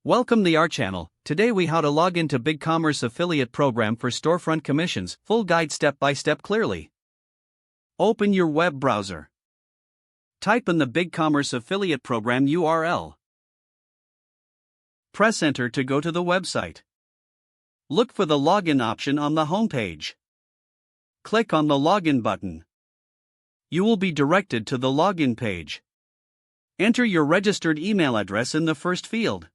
Welcome to our channel. Today we how to log into BigCommerce affiliate program for storefront commissions. Full guide step by step clearly. Open your web browser. Type in the BigCommerce affiliate program URL. Press enter to go to the website. Look for the login option on the home page. Click on the login button. You will be directed to the login page. Enter your registered email address in the first field.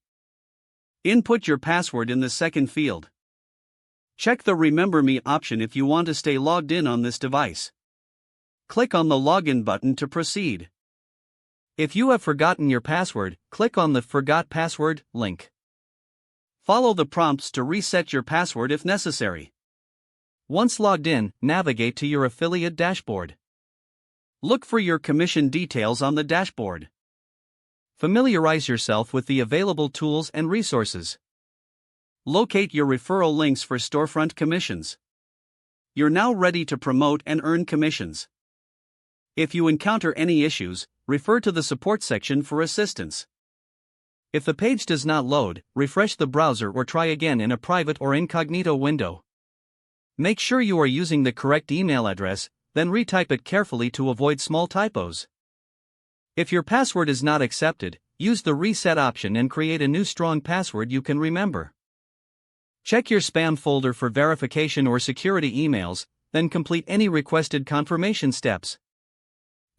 Input your password in the second field. Check the Remember Me option if you want to stay logged in on this device. Click on the login button to proceed. If you have forgotten your password, click on the Forgot Password link. Follow the prompts to reset your password if necessary. Once logged in, navigate to your affiliate dashboard. Look for your commission details on the dashboard. Familiarize yourself with the available tools and resources. Locate your referral links for storefront commissions. You're now ready to promote and earn commissions. If you encounter any issues, refer to the support section for assistance. If the page does not load, refresh the browser or try again in a private or incognito window. Make sure you are using the correct email address, then retype it carefully to avoid small typos. If your password is not accepted, use the reset option and create a new strong password you can remember. Check your spam folder for verification or security emails, then complete any requested confirmation steps.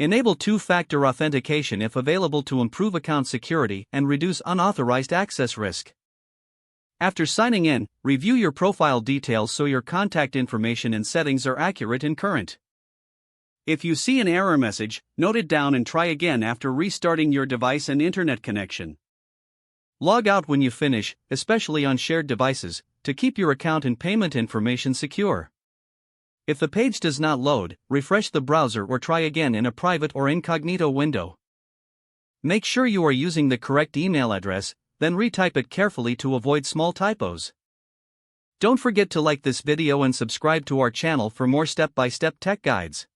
Enable two-factor authentication if available to improve account security and reduce unauthorized access risk. After signing in, review your profile details so your contact information and settings are accurate and current. If you see an error message, note it down and try again after restarting your device and internet connection. Log out when you finish, especially on shared devices, to keep your account and payment information secure. If the page does not load, refresh the browser or try again in a private or incognito window. Make sure you are using the correct email address, then retype it carefully to avoid small typos. Don't forget to like this video and subscribe to our channel for more step-by-step tech guides.